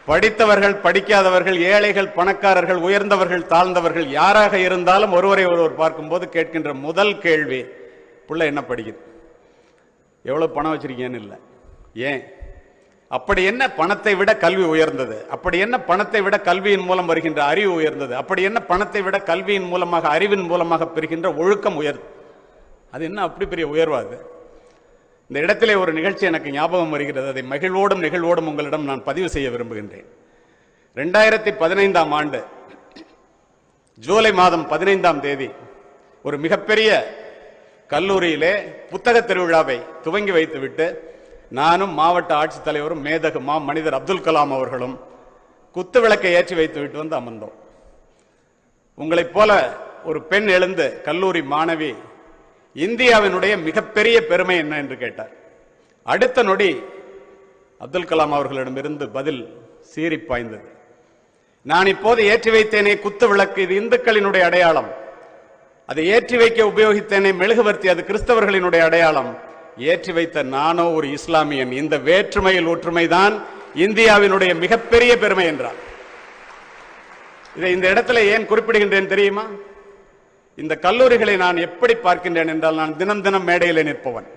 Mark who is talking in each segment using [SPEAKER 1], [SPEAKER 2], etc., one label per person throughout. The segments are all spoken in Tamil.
[SPEAKER 1] படித்தவர்கள் படிக்காதவர்கள், ஏழைகள் பணக்காரர்கள், உயர்ந்தவர்கள் தாழ்ந்தவர்கள், யாராக இருந்தாலும் ஒருவரை ஒருவர் பார்க்கும்போது கேட்கின்ற முதல் கேள்வி, பிள்ளை என்ன படிக்குது, எவ்வளவு பணம் வச்சிருக்கீங்கன்னு இல்லை. ஏன்? அப்படி என்ன பணத்தை விட கல்வி உயர்ந்தது? அப்படி என்ன பணத்தை விட கல்வியின் மூலம் வருகின்ற அறிவு உயர்ந்தது? அப்படி என்ன பணத்தை விட கல்வியின் மூலமாக அறிவின் மூலமாக பெறுகின்ற ஒழுக்கம் உயர்ந்தது? அது என்ன அப்படி பெரிய உயர்வாது? இந்த இடத்திலே ஒரு நிகழ்ச்சி எனக்கு ஞாபகம் வருகிறது. அதை மகிழ்வோடும் நிகழ்வோடும் உங்களிடம் நான் பதிவு செய்ய விரும்புகின்றேன். 2015ஆம் ஆண்டு ஜூலை மாதம் 15ஆம் தேதி ஒரு மிகப்பெரிய கல்லூரியிலே புத்தக திருவிழாவை துவங்கி வைத்துவிட்டு நானும் மாவட்ட ஆட்சித்தலைவரும் மேதகு மனிதர் அப்துல் கலாம் அவர்களும் குத்து விளக்கை ஏற்றி வைத்து விட்டு வந்து அமர்ந்தோம். உங்களைப் போல ஒரு பெண் எழுந்து கல்லூரி மாணவி இந்தியாவினுடைய மிகப்பெரிய பெருமை என்ன என்று கேட்டார். அடுத்த நொடி அப்துல் கலாம் அவர்களிடமிருந்து பதில் சீறி பாய்ந்தது. நான் இப்போது ஏற்றி வைத்தேனே குத்து விளக்கு, இது இந்துக்களினுடைய அடையாளம். அதை ஏற்றி வைக்க உபயோகித்தேனே மெழுகுவர்த்தி, அது கிறிஸ்தவர்களினுடைய அடையாளம். ஏற்றி வைத்த நானோ ஒரு இஸ்லாமியன். இந்த வேற்றுமையில் ஒற்றுமைதான் இந்தியாவினுடைய மிகப்பெரிய பெருமை என்றார். இதை இந்த இடத்துல ஏன் குறிப்பிடுகின்றேன் தெரியுமா? இந்த கல்லூரிகளை நான் எப்படி பார்க்கின்றேன் என்றால், நான் தினம் தினம் மேடையில் நிற்பவன்.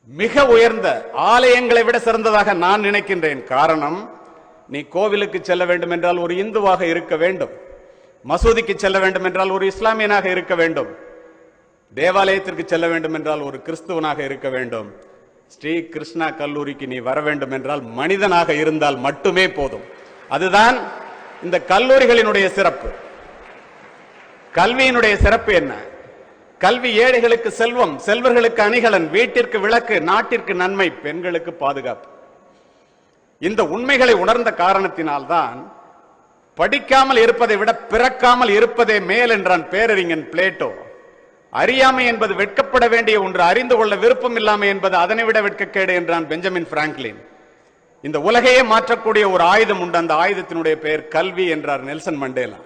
[SPEAKER 1] மிக உயர்ந்த ஆலயங்களை விட சிறந்ததாக நான் நினைக்கின்றேன். காரணம், நீ கோவிலுக்கு செல்ல வேண்டும் என்றால் ஒரு இந்துவாக இருக்க வேண்டும், மசூதிக்கு செல்ல வேண்டும் என்றால் ஒரு இஸ்லாமியனாக இருக்க வேண்டும், தேவாலயத்திற்கு செல்ல வேண்டும் என்றால் ஒரு கிறிஸ்துவனாக இருக்க வேண்டும். ஸ்ரீ கிருஷ்ணா கல்லூரிக்கு நீ வர வேண்டும் என்றால் மனிதனாக இருந்தால் மட்டுமே போதும். அதுதான் இந்த கல்லூரிகளினுடைய சிறப்பு. கல்வியினுடைய சிறப்பு என்ன? கல்வி ஏழைகளுக்கு செல்வம், செல்வர்களுக்கு அணிகலன், வீட்டிற்கு விளக்கு, நாட்டிற்கு நன்மை, பெண்களுக்கு பாதுகாப்பு. இந்த உண்மைகளை உணர்ந்த காரணத்தினால்தான் படிக்காமல் இருப்பதை விட பிறக்காமல் இருப்பதே மேல் என்றான் பேரறிஞன் பிளேட்டோ. அறியாமை என்பது வெட்கப்பட வேண்டிய ஒன்று, அறிந்து கொள்ள விருப்பம் இல்லாமை என்பது அதனை விட வெட்கக்கேடு என்றான் பெஞ்சமின் பிராங்க்லின். இந்த உலகையே மாற்றக்கூடிய ஒரு ஆயுதம் உண்டு, அந்த ஆயுதத்தினுடைய பெயர் கல்வி என்றார் நெல்சன் மண்டேலா.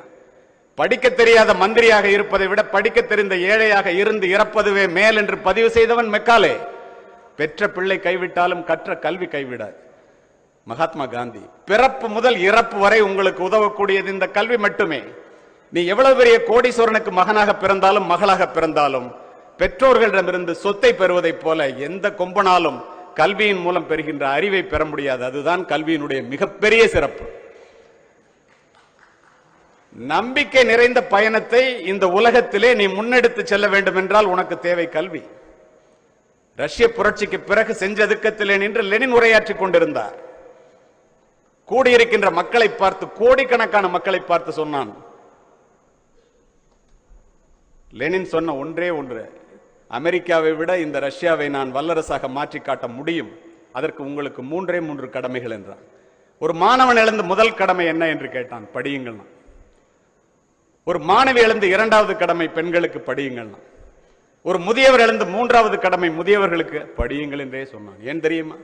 [SPEAKER 1] படிக்க தெரியாத மந்திரியாக இருப்பதை விட படிக்க தெரிந்த ஏழையாக இருந்து இறப்பதுவே மேல் என்று பதிவு செய்தவன் மெக்காலே. பெற்ற பிள்ளை கைவிட்டாலும் கற்ற கல்வி கைவிடாது. மகாத்மா காந்தி. பிறப்பு முதல் இறப்பு வரை உங்களுக்கு உதவக்கூடியது இந்த கல்வி மட்டுமே. நீ எவ்வளவு பெரிய கோடீஸ்வரனுக்கு மகனாக பிறந்தாலும் மகளாக பிறந்தாலும் பெற்றோர்களிடமிருந்து சொத்தை பெறுவதைப் போல எந்த கொம்பனாலும் கல்வியின் மூலம் பெறுகின்ற அறிவை பெற முடியாது. அதுதான் கல்வியினுடைய மிகப்பெரிய சிறப்பு. நம்பிக்கை நிறைந்த பயணத்தை இந்த உலகத்திலே நீ முன்னெடுத்து செல்ல வேண்டும் என்றால் உனக்கு தேவை கல்வி. ரஷ்ய புரட்சிக்கு பிறகு செஞ்சதுக்கத்திலே நின்று லெனின் உரையாற்றிக் கொண்டிருந்தார். கூடியிருக்கின்ற மக்களை பார்த்து, கோடிக்கணக்கான மக்களை பார்த்து சொன்னான். லெனின் சொன்ன ஒன்றே ஒன்று, அமெரிக்காவை விட இந்த ரஷ்யாவை நான் வல்லரசாக மாற்றி காட்ட முடியும். அதற்கு உங்களுக்கு 3 கடமைகள் என்றான். ஒரு மாணவன் எழுந்த முதல் கடமை என்ன என்று கேட்டான். படியுங்கள். ஒரு மாணவி எழுந்து 2வது கடமை பெண்களுக்கு படியுங்கள். ஒரு முதியவர் எழுந்து 3வது கடமை முதியவர்களுக்கு படியுங்கள் என்றே சொன்னான். ஏன் தெரியுமா?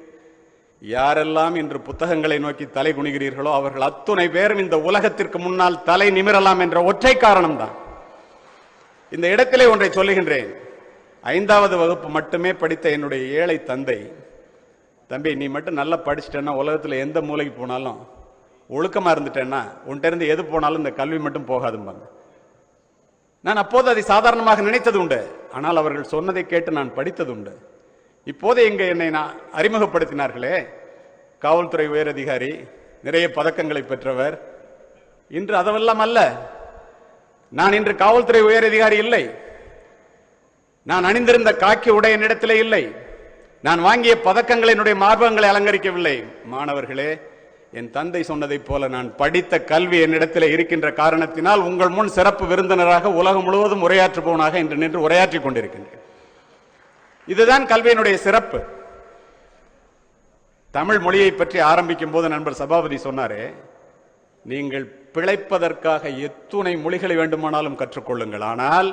[SPEAKER 1] யாரெல்லாம் இன்று புத்தகங்களை நோக்கி தலை குனிகிறீர்களோ அவர்கள் அத்துணை பேரும் இந்த உலகத்திற்கு முன்னால் தலை நிமிரலாம் என்ற ஒற்றை காரணம்தான். இந்த இடத்திலே ஒன்றை சொல்லுகின்றேன். 5வது வகுப்பு மட்டுமே படித்த என்னுடைய ஏழை தந்தை, தம்பி நீ மட்டும் நல்லா படிச்சுட்டேன்னா உலகத்தில் எந்த மூலைக்கு போனாலும் ஒழுக்கமா இருந்துட்டேன்னா உன்கிட்ட இருந்து எது போனாலும் இந்த கல்வி மட்டும் போகாதும்பாங்க. நான் அப்போது அதை சாதாரணமாக நினைத்தது உண்டு. ஆனால் அவர்கள் சொன்னதை கேட்டு நான் படித்தது உண்டு. இப்போது இங்கே என்னை அறிமுகப்படுத்தினார்களே, காவல்துறை உயரதிகாரி, நிறைய பதக்கங்களை பெற்றவர். இன்று அதெல்லாம் அல்ல. நான் இன்று காவல்துறை உயரதிகாரி இல்லை. நான் அணிந்திருந்த காக்கி உடைய இடத்திலே இல்லை. நான் வாங்கிய பதக்கங்களை என்னுடைய மார்பகங்களை அலங்கரிக்கவில்லை. மாணவர்களே, என் தந்தை சொன்னதை போல நான் படித்த கல்வி என்னிடத்தில் இருக்கின்ற காரணத்தினால் உங்கள் முன் சிறப்பு விருந்தினராக உலகம் முழுவதும் உரையாற்றுபவனாக இன்று நின்று உரையாற்றிக் கொண்டிருக்கின்றேன். இதுதான் கல்வியினுடைய சிறப்பு. தமிழ் மொழியை பற்றி ஆரம்பிக்கும் போது நண்பர் சபாபதி சொன்னாரே, நீங்கள் பிழைப்பதற்காக எத்துணை மொழிகளை வேண்டுமானாலும் கற்றுக்கொள்ளுங்கள், ஆனால்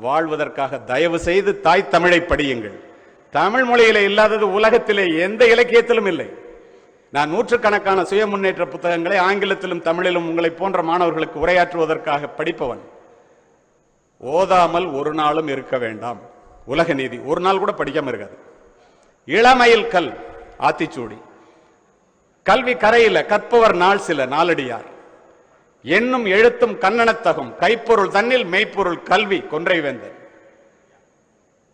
[SPEAKER 1] வாழ்வதற்காக தயவு செய்து தாய் தமிழை படியுங்கள். தமிழ் மொழியிலே இல்லாதது உலகத்திலே எந்த இலக்கியத்திலும் இல்லை. நான் நூற்றுக்கணக்கான சுய முன்னேற்ற புத்தகங்களை ஆங்கிலத்திலும் தமிழிலும் உங்களை போன்ற மாணவர்களுக்கு உரையாற்றுவதற்காக படிப்பவன். ஓதாமல் ஒரு நாளும் இருக்க வேண்டாம். உலக நீதி ஒரு நாள் கூட படிக்காம இருக்காது. இளமையில் கல் ஆத்திச்சூடி. கல்வி கரையில கற்பவர் நாள் சில நாளடியார் எண்ணும் எழுத்தும் கண்ணனத்தகும் கைப்பொருள் தன்னில் மெய்ப்பொருள் கல்வி கொன்றை வேந்தன்.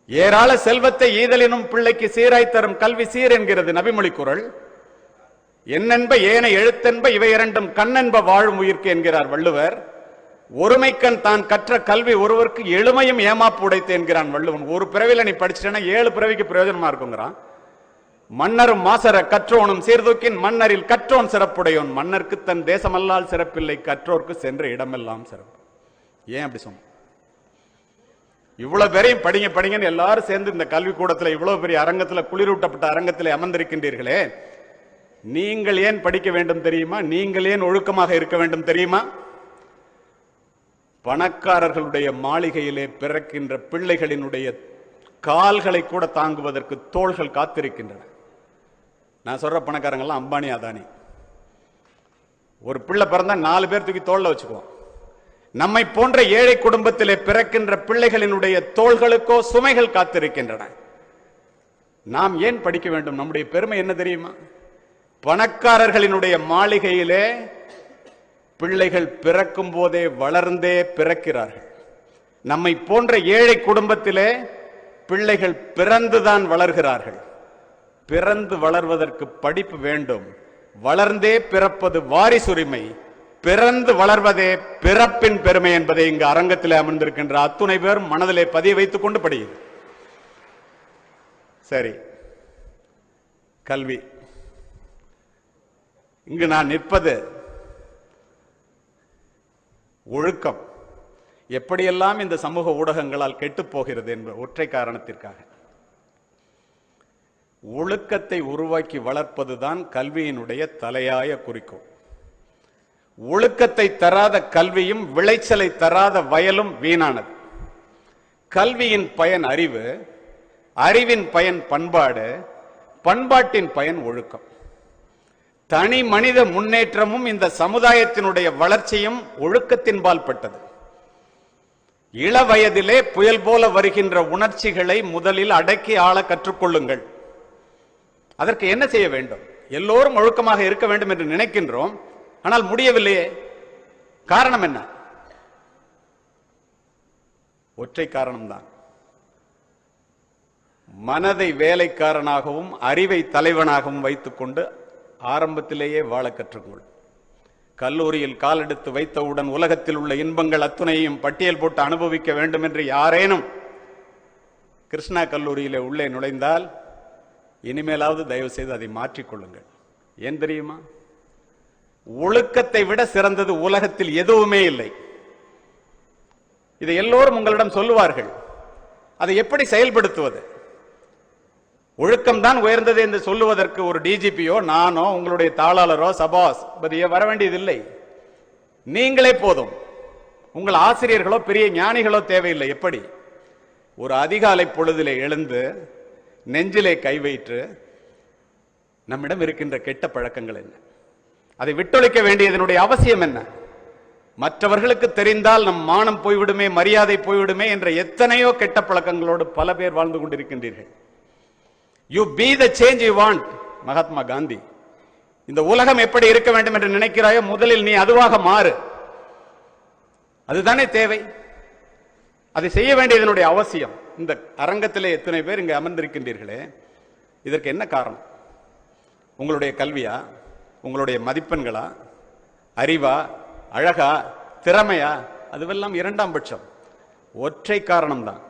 [SPEAKER 1] ஏராள செல்வத்தை ஈதலினும் பிள்ளைக்கு சீராய் தரும் கல்வி சீர் என்கிறது நபிமொழி குறள். என்னென்ப ஏன எழுத்தென்ப இவை இரண்டும் கண்ணென்ப வாழும் உயிர்க்கு என்கிறார் வள்ளுவர். ஒருமைக்கண் தான் கற்ற கல்வி ஒருவருக்கு எளிமையும் ஏமாப்பு உடைத்து என்கிறான் வள்ளுவன். ஒரு பிறவில நீ படிச்சுட்டேன்னா 7 பிறவிக்கு பிரயோஜனமா இருக்குங்கிறான். மன்னரும் மாசர கற்றோனும் சீர்தூக்கின் மன்னரில் கற்றோன் சிறப்புடையோன் மன்னருக்கு தன் தேசமல்லால் சிறப்பில்லை கற்றோர்க்கு சென்ற இடமெல்லாம் சிறப்பு. ஏன் அப்படி சொன்ன? இவ்வளவு பேரையும் படிங்க படிங்கன்னு எல்லாரும் சேர்ந்து இந்த கல்வி கூடத்தில் இவ்வளவு பெரிய அரங்கத்தில் குளிரூட்டப்பட்ட அரங்கத்தில் அமர்ந்திருக்கின்றீர்களே, நீங்கள் ஏன் படிக்க வேண்டும் தெரியுமா? நீங்கள் ஏன் ஒழுக்கமாக இருக்க வேண்டும் தெரியுமா? பணக்காரர்களுடைய மாளிகையிலே பிறக்கின்ற பிள்ளைகளினுடைய கால்களை கூட தாங்குவதற்கு தோள்கள் காத்திருக்கின்றன. நான் சொல்ற பணக்காரங்கெல்லாம் அம்பானி அதானி. ஒரு பிள்ளை பிறந்தா 4 பேர் தூக்கி தோல்ல வச்சுக்குவோம். நம்மை போன்ற ஏழை குடும்பத்திலே பிறக்கின்ற பிள்ளைகளினுடைய தோள்களுக்கோ சுமைகள் காத்திருக்கின்றன. நாம் ஏன் படிக்க வேண்டும்? நம்முடைய பெருமை என்ன தெரியுமா? பணக்காரர்களினுடைய மாளிகையிலே பிள்ளைகள் பிறக்கும் போதே வளர்ந்தே பிறக்கிறார்கள். நம்மை போன்ற ஏழை குடும்பத்திலே பிள்ளைகள் பிறந்துதான் வளர்கிறார்கள். பிறந்து வளர்வதற்கு படிப்பு வேண்டும். வளர்ந்தே பிறப்பது வாரிசுரிமை, பிறந்து வளர்வதே பிறப்பின் பெருமை என்பதை இங்கு அரங்கத்தில் அமர்ந்திருக்கின்ற அத்துணை பேர் மனதிலே பதிய வைத்துக் கொண்டு படியுது. சரி, கல்வி. இங்கு நான் நிற்பது ஒழுக்கம் எப்படியெல்லாம் இந்த சமூக ஊடகங்களால் கெட்டுப் போகிறது என்ற ஒற்றை காரணத்திற்காக. ஒழுக்கத்தை உருவாக்கி வளர்ப்பதுதான் கல்வியினுடைய தலையாய குறிக்கோள். ஒழுக்கத்தை தராத கல்வியும் விளைச்சலை தராத வயலும் வீணானது. கல்வியின் பயன் அறிவு, அறிவின் பயன் பண்பாடு, பண்பாட்டின் பயன் ஒழுக்கம். தனி மனித முன்னேற்றமும் இந்த சமுதாயத்தினுடைய வளர்ச்சியும் ஒழுக்கத்தின்பால் பட்டது. இள வயதிலே புயல் போல வருகின்ற உணர்ச்சிகளை முதலில் அடக்கி ஆள கற்றுக்கொள்ளுங்கள். அதற்கு என்ன செய்ய வேண்டும்? எல்லோரும் ஒழுக்கமாக இருக்க வேண்டும் என்று நினைக்கின்றோம், ஆனால் முடியவில்லையே. காரணம் என்ன? ஒற்றை காரணம்தான். மனதை வேலைக்காரனாகவும் அறிவை தலைவனாகவும் வைத்துக் கொண்டு ஆரம்பத்திலேயே வாழ கற்றுக்கொள். கல்லூரியில் காலெடுத்து வைத்தவுடன் உலகத்தில் உள்ள இன்பங்கள் அத்துணையும் பட்டியல் போட்டு அனுபவிக்க வேண்டும் என்று யாரேனும் கிருஷ்ணா கல்லூரியிலே உள்ளே நுழைந்தால் இனிமேலாவது தயவு செய்து அதை மாற்றிக்கொள்ளுங்கள். ஏன் தெரியுமா? ஒழுக்கத்தை விட சிறந்தது உலகத்தில் எதுவுமே இல்லை. இதை எல்லோரும் உங்களிடம் சொல்லுவார்கள். அதை எப்படி செயல்படுத்துவது? ஒழுக்கம்தான் உயர்ந்தது என்று சொல்லுவதற்கு ஒரு டிஜிபியோ நானோ உங்களுடைய தாளாளரோ சபாபதியோ வர வேண்டியதில்லை. நீங்களே போதும். உங்கள் ஆசிரியர்களோ பெரிய ஞானிகளோ தேவையில்லை. எப்படி? ஒரு அதிகாலை பொழுதிலே எழுந்து நெஞ்சிலே கை வைத்து நம்மிடம் இருக்கின்ற கெட்ட பழக்கங்கள் என்ன, அதை விட்டொழிக்க வேண்டியதனுடைய அவசியம் என்ன? மற்றவர்களுக்கு தெரிந்தால் நம் மானம் போய்விடுமே, மரியாதை போய்விடுமே என்ற எத்தனையோ கெட்ட பழக்கங்களோடு பல பேர் வாழ்ந்து கொண்டிருக்கின்றீர்கள். You be the change you want. Mahatma Gandhi. இந்த உலகம் எப்படி இருக்க வேண்டும் என்று நினைக்கிறாயோ முதலில் நீ அதுவாக மாறு. அதுதானே தேவை. அதை செய்ய வேண்டியதனுடைய அவசியம். இந்த அரங்கத்திலே எத்தனை பேர் இங்கு அமர்ந்திருக்கின்றீர்களே, இதற்கு என்ன காரணம்? உங்களுடைய கல்வியா, உங்களுடைய மதிப்பெண்களா, அறிவா, அழகா, திறமையா? அதுவெல்லாம் இரண்டாம் பட்சம். ஒற்றை காரணம்தான்.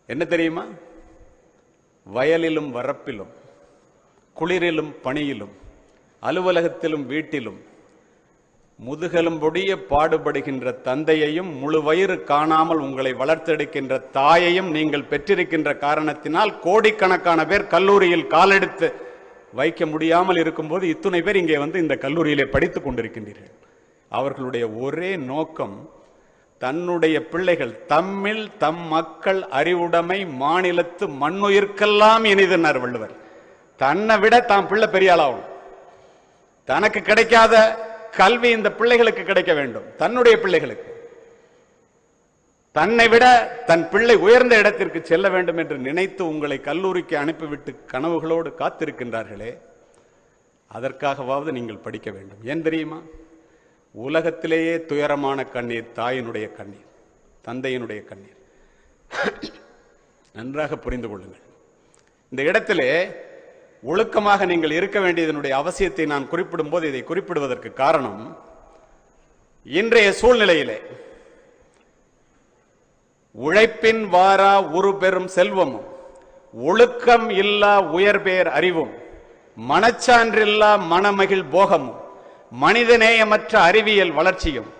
[SPEAKER 1] என்ன தெரியுமா? வயலிலும் வரப்பிலும், குளிரிலும் பனியிலும், அலுவலகத்திலும் வீட்டிலும் முதுகெலும்பொடிய பாடுபடுகின்ற தந்தையையும் முழு வயிறு காணாமல் உங்களை வளர்த்தெடுக்கின்ற தாயையும் நீங்கள் பெற்றிருக்கின்ற காரணத்தினால் கோடிக்கணக்கான பேர் கல்லூரியில் காலெடுத்து வைக்க முடியாமல் இருக்கும்போது இத்துணை பேர் இங்கே வந்து இந்த கல்லூரியிலே படித்துக் கொண்டிருக்கின்றீர்கள். அவர்களுடைய ஒரே நோக்கம் தன்னுடைய பிள்ளைகள் தம்மில் தம் மக்கள் அறிவுடைமை மாநிலத்து மண்ணுயிர்க்கெல்லாம் இனிதுன்னார் வள்ளுவர். தன்னை விட தாம் பிள்ளை பெரிய ஆளாகும். தனக்கு கிடைக்காத கல்வி இந்த பிள்ளைகளுக்கு கிடைக்க வேண்டும். தன்னுடைய பிள்ளைகளுக்கு தன்னை விட தன் பிள்ளை உயர்ந்த இடத்திற்கு செல்ல வேண்டும் என்று நினைத்து உங்களை கல்லூரிக்கு அனுப்பிவிட்டு கனவுகளோடு காத்திருக்கின்றார்களே, அதற்காகவாவது நீங்கள் படிக்க வேண்டும். ஏன் தெரியுமா? உலகத்திலேயே துயரமான கண்ணீர் தாயினுடைய கண்ணீர், தந்தையினுடைய கண்ணீர். நன்றாக புரிந்து கொள்ளுங்கள். இந்த இடத்திலே ஒழுக்கமாக நீங்கள் இருக்க வேண்டியதனுடைய அவசியத்தை நான் குறிப்பிடும் போது இதை குறிப்பிடுவதற்கு காரணம், இன்றைய சூழ்நிலையிலே உழைப்பின் வாரா உரு பெறும் செல்வமும், ஒழுக்கம் இல்லா உயர்பேர் அறிவும், மனச்சான்றில்லா மனமகிழ் போகமும், மனிதநேயமற்ற அறிவியல் வளர்ச்சியும்,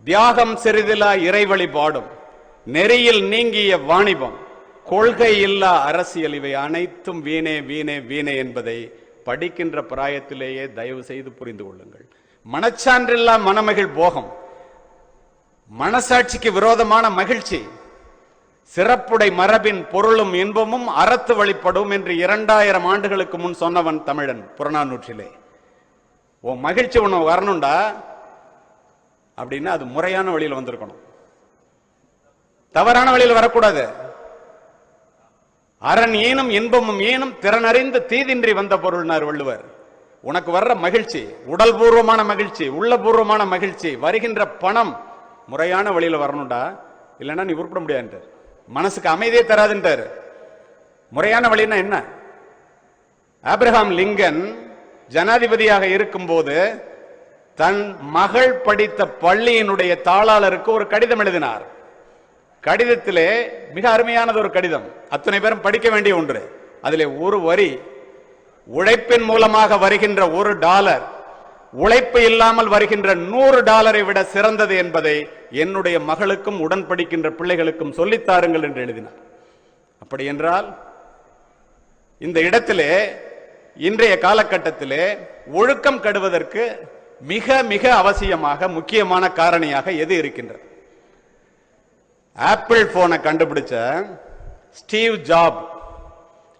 [SPEAKER 1] தியாகம் சிறிதிலா இறை வழிபாடும், நெறியில் நீங்கிய வாணிபம், கொள்கை இல்லா அரசியல், இவை அனைத்தும் வீணே வீணே வீணே என்பதை படிக்கின்ற பிராயத்திலேயே தயவு செய்து புரிந்து கொள்ளுங்கள். மனச்சான்றில்லா மனமகிழ் போகம், மனசாட்சிக்கு விரோதமான மகிழ்ச்சி, சிறப்புடை மரபின் பொருளும் இன்பமும் அறத்து வழிபடும் என்று 2000 ஆண்டுகளுக்கு முன் சொன்னவன் தமிழன் புறநானூற்றிலே. உன் மகிழ்ச்சி உன்னை வரணும்டா அப்படின்னா அது முறையான வழியில் வந்திருக்கணும், தவறான வழியில் வரக்கூடாது. அரண் ஈனும் இன்பமும் ஈனும் திறனறிந்து தீதின்றி வந்த பொருள்னார் வள்ளுவர். உனக்கு வர்ற மகிழ்ச்சி உடல் பூர்வமான மகிழ்ச்சி, உள்ள பூர்வமான மகிழ்ச்சி, வருகின்ற பணம் முறையான வழியில் வரணும்டா, இல்லைன்னா நீ உருப்பிட முடியாது. மனசுக்கு அமைதியே தராதுன்றார். முறையான வழின்னா என்ன? ஆபிரகாம் லிங்கன் ஜனாதிபதியாக இருக்கும் போது தன் மகள் படித்த பள்ளியினுடைய தாளாளருக்கு ஒரு கடிதம் எழுதினார். கடிதத்திலே மிக அருமையானது ஒரு கடிதம், அத்தனை பேரும் படிக்க வேண்டிய ஒன்று. அதிலே ஒரு வரி, உழைப்பின் மூலமாக வருகின்ற $1 உழைப்பு இல்லாமல் வருகின்ற $100 விட சிறந்தது என்பதை என்னுடைய மகளுக்கும் உடன் படிக்கின்ற பிள்ளைகளுக்கும் சொல்லித்தாருங்கள் என்று எழுதினார். அப்படி என்றால் இந்த இடத்திலே இன்றைய காலகட்டத்திலே ஒழுக்கம் கெடுவதற்கு மிக மிக அவசியமாக முக்கியமான காரணியாக எது இருக்கின்றது? ஆப்பிள் போனை கண்டுபிடிச்ச ஸ்டீவ் ஜாப்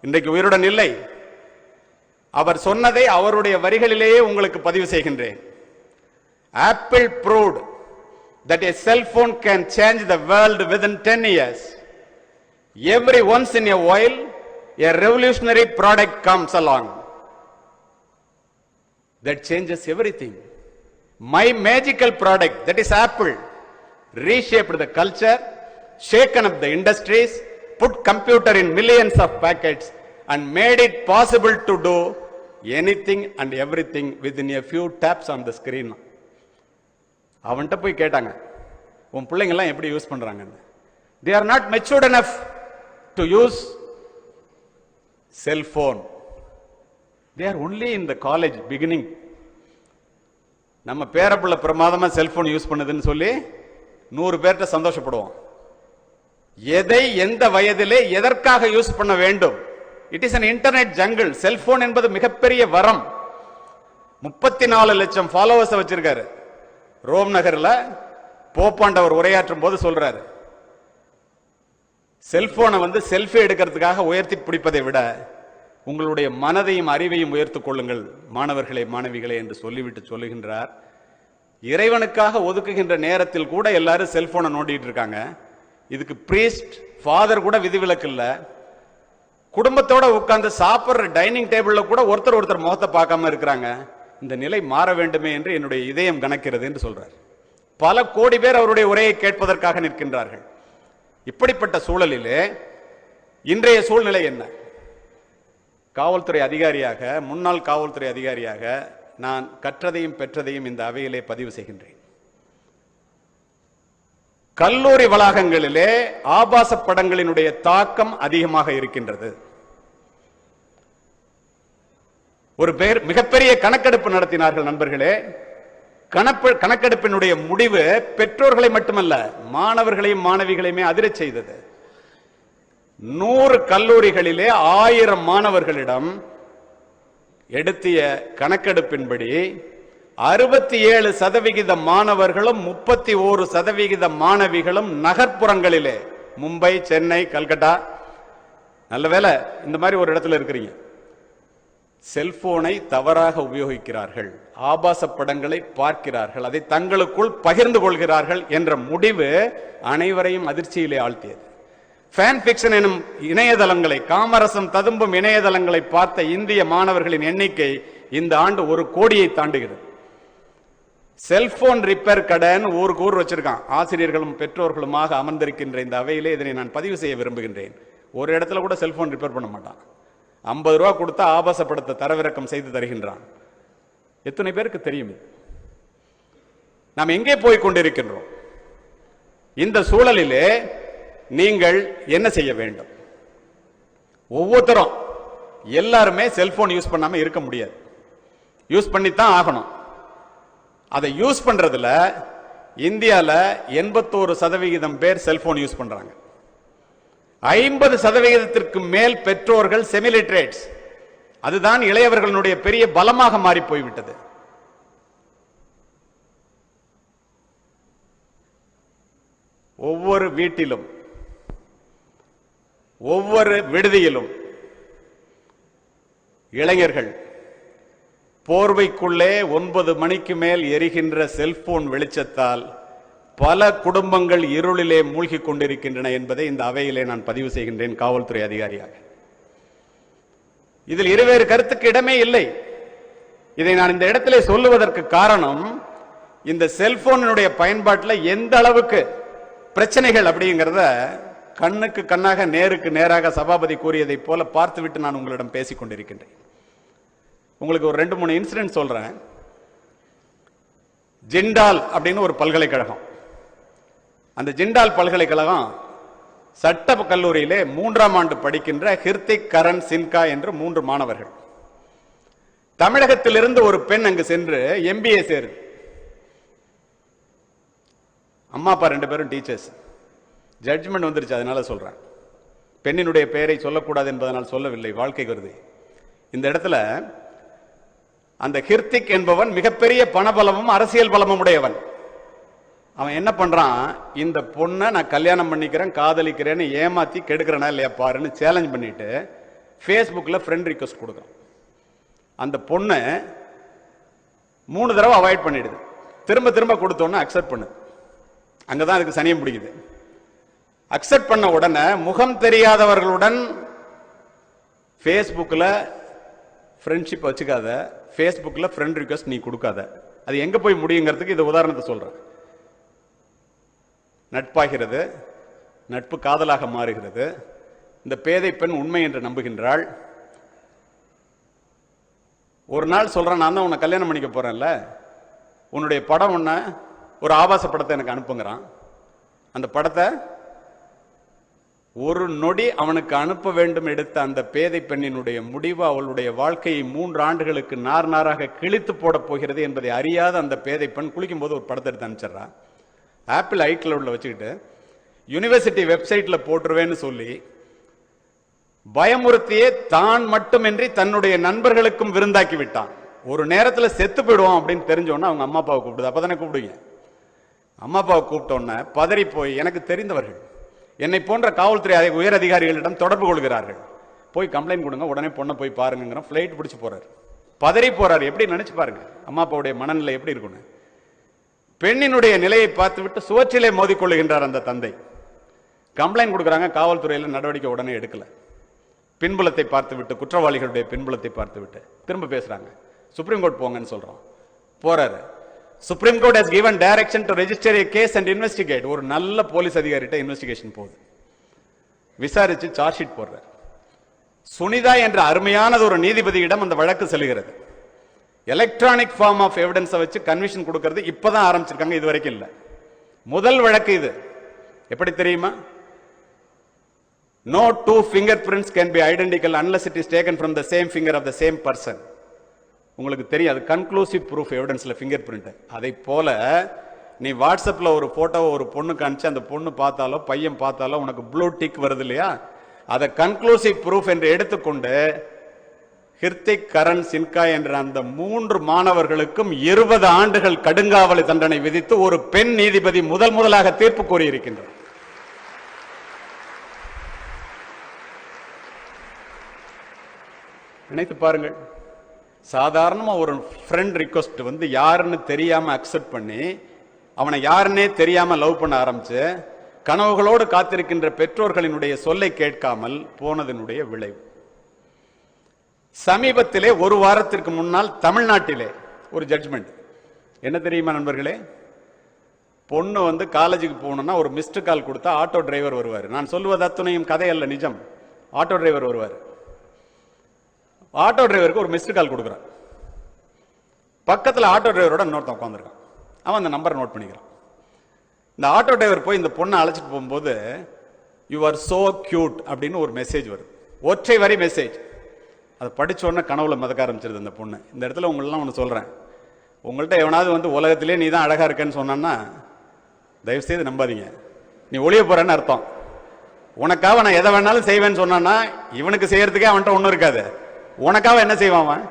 [SPEAKER 1] இன்றைக்கு உயிருடன் இல்லை. அவர் சொன்னதை அவருடைய வரிகளிலேயே உங்களுக்கு பதிவு செய்கின்றேன். Apple proved that a cell phone can change the world within 10 years. Every once in a while a revolutionary product comes along that changes everything. My magical product, that is Apple, reshaped the culture, shaken up the industries, put computer in millions of packets and made it possible to do anything and everything within a few taps on the screen. அவன்கிட்ட போய் கேட்டாங்க, உன் பிள்ளைங்க எல்லாம் எப்படி யூஸ் பண்றாங்கன்னு. They are not matured enough to use cell phone. They are only in the college beginning. நம்ம பேரப்புள்ள பிரமாதமா செல்போன் யூஸ் பண்ணுதுன்னு சொல்லி 100 பேர்கிட்ட சந்தோஷப்படுவோம். எதை எந்த வயதிலே எதற்காக யூஸ் பண்ண வேண்டும்? It is an internet jungle. Cellphone என்பது மிகப்பெரிய வரம். 34 லட்சம் ஃபாலோவர்ஸ் வச்சிருக்காரு. ரோம் நகர்ல போப்பாண்டவர் உரையாற்றும் போது சொல்றாரு, செல்போனை செல்ஃபி எடுக்கிறதுக்காக உயர்த்தி பிடிப்பதை விட உங்களுடைய மனதையும் அறிவையும் உயர்த்துக் கொள்ளுங்கள் மாணவர்களே மாணவிகளே என்று சொல்லிவிட்டு சொல்லுகின்றார். இறைவனுக்காக ஒதுக்குகின்ற நேரத்தில் கூட எல்லாரும் செல்போனை நோண்டிட்டு இருக்காங்க. இதுக்கு பிரீஸ்ட் ஃபாதர் கூட விதிவிலக்கு இல்ல. குடும்பத்தோட உட்கார்ந்து சாப்பிடுற டைனிங் டேபிள்ல கூட ஒருத்தர் முகத்தை பார்க்காம இருக்கிறாங்க. இந்த நிலை மாற வேண்டுமே என்று என்னுடைய இதயம் கணக்கிறது என்று சொல்றார். பல கோடி பேர் அவருடைய உரையை கேட்பதற்காக நிற்கின்றார்கள். இப்படிப்பட்ட சூழலிலே இன்றைய சூழ்நிலை என்ன? காவல்துறை அதிகாரியாக, முன்னாள் காவல்துறை அதிகாரியாக நான் கற்றதையும் பெற்றதையும் இந்த அவையிலே பதிவு செய்கின்றேன். கல்லூரி வளாகங்களிலே ஆபாச படங்களினுடைய தாக்கம் அதிகமாக இருக்கின்றது. ஒரு பேர் மிகப்பெரிய கணக்கெடுப்பு நடத்தினார்கள் நண்பர்களே. கணக்கெடுப்பினுடைய முடிவு பெற்றோர்களை மட்டுமல்ல, மாணவர்களையும் மாணவிகளையுமே அதிரச் செய்தது. 100 கல்லூரிகளிலே 1000 மாணவர்களிடம் எடுத்திய கணக்கெடுப்பின்படி 67% மாணவர்களும் 31% மாணவிகளும் நகர்ப்புறங்களிலே, மும்பை, சென்னை, கல்கட்டா, நல்ல வேளை இந்த மாதிரி ஒரு இடத்துல இருக்கிறீங்க, செல்போனை தவறாக உபயோகிக்கிறார்கள், ஆபாச படங்களை பார்க்கிறார்கள், அதை தங்களுக்குள் பகிர்ந்து கொள்கிறார்கள் என்ற முடிவு அனைவரையும் அதிர்ச்சியிலே ஆழ்த்தியது. ஃபேன் பிக்ஷன் எனும் இணையதளங்களை, காமரசம் ததும்பும் இணையதளங்களை பார்த்த இந்திய மாணவர்களின் எண்ணிக்கை இந்த ஆண்டு 1 கோடியை தாண்டுகிறது. செல்போன் ரிப்பேர் கடன் ஊருக்கு ஊர் வச்சிருக்கான். ஆசிரியர்களும் பெற்றோர்களுமாக அமர்ந்திருக்கின்ற இந்த அவையிலே இதனை நான் பதிவு செய்ய விரும்புகின்றேன். ஒரு இடத்துல கூட செல்போன் ரிப்பேர் பண்ண மாட்டான். 50 ரூபா கொடுத்தா ஆபாச படத்தை தரவிறக்கம் செய்து தருகின்றான். எத்தனை பேருக்கு தெரியும்? நாம் எங்கே போய் கொண்டிருக்கின்றோம்? இந்த சூழலிலே நீங்கள் என்ன செய்ய வேண்டும்? ஒவ்வொருத்தரும் எல்லாருமே செல்போன் யூஸ் பண்ணாம இருக்க முடியாது. யூஸ் பண்ணித்தான் ஆகணும். அதை யூஸ் பண்றதுல இந்தியால 81% பேர் செல்போன் யூஸ் பண்றாங்க. 50% மேல் பெற்றோர்கள் செமிலிட்ரேட்ஸ். அதுதான் இளையவர்களுடைய பெரிய பலமாக மாறி போய்விட்டது. ஒவ்வொரு வீட்டிலும் ஒவ்வொரு விடுதியிலும் இளைஞர்கள் போர்வைக்குள்ளே 9 மணிக்கு மேல் எரிகின்ற செல்போன் வெளிச்சத்தால் பல குடும்பங்கள் இருளிலே மூழ்கி கொண்டிருக்கின்றன என்பதை இந்த அவையிலே நான் பதிவு செய்கின்றேன் காவல்துறை அதிகாரியாக. இதில் இருவேறு கருத்துக்கு இடமே இல்லை. இதை நான் இந்த இடத்திலே சொல்லுவதற்கு காரணம், இந்த செல்போனுடைய பயன்பாட்டில் எந்த அளவுக்கு பிரச்சனைகள் அப்படிங்கிறத கண்ணுக்கு கண்ணாக நேருக்கு நேராக சபாபதி கூறியதை போல பார்த்துவிட்டு நான் உங்களிடம் பேசிக் கொண்டிருக்கின்றேன். உங்களுக்கு ஒரு 2-3 இன்சிடென்ட் சொல்றேன். ஜிண்டால் அப்படின்னு ஒரு பல்கலைக்கழகம். அந்த ஜிண்டால் பல்கலைக்கழகம் சட்ட கல்லூரியிலே 3ஆம் ஆண்டு படிக்கின்ற ஹிருத்திக், கரண், சின்கா என்று 3 மாணவர்கள். தமிழகத்திலிருந்து ஒரு பெண் அங்கு சென்று MBA சேருது. அம்மா அப்பா 2 பேரும் டீச்சர்ஸ். ஜட்ஜ்மெண்ட் வந்துருச்சு, அதனால சொல்றேன். பெண்ணினுடைய பெயரை சொல்லக்கூடாது என்பதனால் சொல்லவில்லை, வாழ்க்கை கருதி. இந்த இடத்துல அந்த ஹிருத்திக் என்பவன் மிகப்பெரிய பணபலமும் அரசியல் பலமும் உடையவன். அவன் என்ன பண்றான், இந்த பொண்ணை நான் கல்யாணம் பண்ணிக்கிறேன், காதலிக்கிறேன்னு ஏமாத்தி கெடுக்கிறனா இல்லையா பாருன்னு சேலஞ்ச் பண்ணிட்டு ஃபேஸ்புக்கில் ஃப்ரெண்ட் ரிக்வெஸ்ட் கொடுக்குறான். அந்த பொண்ணு 3 தடவை அவாய்ட் பண்ணிடுது. திரும்ப திரும்ப கொடுத்தோன்னு அக்செப்ட் பண்ணுது. அங்கதான் அதுக்கு சனியம் பிடிக்குது. அக்செப்ட் பண்ண உடனே முகம் தெரியாதவர்களுடன் ஃபேஸ்புக்கில் ஃப்ரெண்ட்ஷிப் வச்சுக்காத, ஃபேஸ்புக்கில் ஃப்ரெண்ட் ரிக்வெஸ்ட் நீ கொடுக்காத. அது எங்க போய் முடியுங்கிறதுக்கு இந்த உதாரணத்தை சொல்றேன். நட்பாகிறது, நட்பு காதலாக மாறுகிறது. இந்த பேதை பெண் உண்மை என்று நம்புகின்றாள். ஒரு நாள் சொல்றான், நான் தான் உன்னை கல்யாணம் பண்ணிக்க போறேன்ல, உன்னுடைய படம் ஒன்ன ஒரு ஆபாச படத்தை எனக்கு அனுப்புங்கிறான். அந்த படத்தை ஒரு நொடி அவனுக்கு அனுப்ப வேண்டும் எடுத்த அந்த பேதை பெண்ணினுடைய முடிவு அவளுடைய வாழ்க்கையை 3 ஆண்டுகளுக்கு நார் நாராக கிழித்து போட போகிறது என்பதை அறியாத அந்த பேதை பெண் குளிக்கும் போது ஒரு படத்தை எடுத்து அனுப்பிச்சிடறா. ஆப்பிள் ஐக்ளவுட்ல வச்சுக்கிட்டு யூனிவர்சிட்டி வெப்சைட்ல போட்டுருவேன்னு சொல்லி பயமுறுத்தியே தான் மட்டுமின்றி தன்னுடைய நண்பர்களுக்கும் விருந்தாக்கி விட்டான். ஒரு நேரத்தில் செத்து போயிடுவோம் அப்படின்னு தெரிஞ்சோன்னா அவங்க அம்மா அப்பாவை கூப்பிடுது. அப்பதானே கூப்பிடுங்க. அம்மா அப்பாவை கூப்பிட்டோன்னே பதறி போய், எனக்கு தெரிந்தவர்கள் என்னை போன்ற காவல்துறை உயர் அதிகாரிகளிடம் தொடர்பு கொள்கிறார்கள். போய் கம்ப்ளைண்ட் கொடுங்க, உடனே பொண்ணை போய் பாருங்க. ஃபிளைட் பிடிச்சு போறாரு, பதறி போறாரு. எப்படி நினைச்சு பாருங்க அம்மா அப்பாவுடைய மனநிலை எப்படி இருக்குன்னு. பெண்ணினுடைய நிலையை பார்த்துவிட்டு சுவற்றிலே மோதிக்கொள்ளுகின்றார் அந்த தந்தை. கம்ப்ளைண்ட் கொடுக்குறாங்க, காவல்துறையில் நடவடிக்கை உடனே எடுக்கல. பின்புலத்தை பார்த்துவிட்டு, குற்றவாளிகளுடைய பின்புலத்தை பார்த்துவிட்டு திரும்ப பேசுறாங்க. சுப்ரீம் கோர்ட் போங்கன்னு சொல்றோம். போறாரு. Supreme court has given direction to register a case and investigate. ஒரு நல்ல போலீஸ் அதிகாரிட்ட இன்வெஸ்டிகேஷன் போகுது. விசாரிச்சு சார்ஜ் ஷீட் போடுறார். சுனிதா என்ற அருமையானது ஒரு நீதிபதியிடம் அந்த வழக்கு செல்கிறது. எலக்ட்ரானிக் ஃபார்ம் ஆஃப் எவிடன்ஸை வச்சு கன்விஷன் கொடுக்கிறது இப்பதான் ஆரம்பிச்சிருக்காங்க, இது வரைக்கும் இல்லை. முதல் வழக்கு இது. எப்படி தெரியுமா? No 2 fingerprints can be identical unless it is taken from the same finger of the same person. உங்களுக்கு தெரியும், அது கன்க்ளூசிவ் ப்ரூஃப் எவிடன்ஸ்ல ஃபிங்கர் பிரிண்ட். அதை போல நீ வாட்ஸ்அப்ல ஒரு போட்டோவை ஒரு பொண்ணுக்கு அனுப்பிச்சு அந்த பொண்ணு பார்த்தாலோ பையன் பார்த்தாலோ உனக்கு ப்ளூ டிக் வருது இல்லையா, அதை கன்க்ளூசிவ் ப்ரூஃப் என்று எடுத்துக்கொண்டு ஹிருத்திக், கரண், சின்கா என்ற அந்த 3 மாணவர்களுக்கும் 20 ஆண்டுகள் கடுங்காவல் தண்டனை விதித்து ஒரு பெண் நீதிபதி முதலாக தீர்ப்பு கூறியிருக்கின்றார். நினைத்து பாருங்கள். சாதாரணமா ஒரு ஃப்ரெண்ட் ரிக்வெஸ்ட் வந்து யாருன்னு தெரியாம அக்செப்ட் பண்ணி அவனை யாருன்னே தெரியாம லவ் பண்ண ஆரம்பிச்சு கனவுகளோடு காத்திருக்கின்ற பெற்றோர்களினுடைய சொல்லை கேட்காமல் போனதனுடைய விளைவு. சமீபத்திலே ஒரு வாரத்திற்கு முன்னால் தமிழ்நாட்டிலே ஒரு ஜட்ஜ்மெண்ட் என்ன தெரியுமா நண்பர்களே? பொண்ணு வந்து காலேஜுக்கு போகணும்னா ஒரு மிஸ்டு கால் கொடுத்தா ஆட்டோ டிரைவர் வருவார். நான் சொல்லுவது அத்துணையும் கதை அல்ல, நிஜம். ஆட்டோ டிரைவர் வருவார். ஆட்டோ டிரைவருக்கு ஒரு மிஸ்டு கால் கொடுக்குறான். பக்கத்தில் ஆட்டோ டிரைவரோட இன்னொருத்தன் உட்காந்துருக்கான். அவன் அந்த நம்பரை நோட் பண்ணிக்கிறான். இந்த ஆட்டோ டிரைவர் போய் இந்த பொண்ணை அழைச்சிட்டு போகும்போது யூ ஆர் சோ கியூட் அப்படின்னு ஒரு மெசேஜ் வருது. ஒற்றை வரி மெசேஜ். அதை படிச்ச உடனே கனவுல மிதக்க ஆரம்பிச்சிருது அந்த பொண்ணு. இந்த இடத்துல உங்களெல்லாம் ஒன்று சொல்றேன், உங்கள்கிட்ட எவனாவது வந்து உலகத்திலே நீ தான் அழகா இருக்கேன்னு சொன்னான்னா தயவு செய்து நம்பாதீங்க, நீ ஒளிய போறன்னு அர்த்தம். உனக்காக நான் எதை வேணாலும் செய்வேன்னு சொன்னான்னா இவனுக்கு செய்யறதுக்கே அவன்கிட்ட ஒன்றும் இருக்காது. உனக்காக என்ன செய்வான்?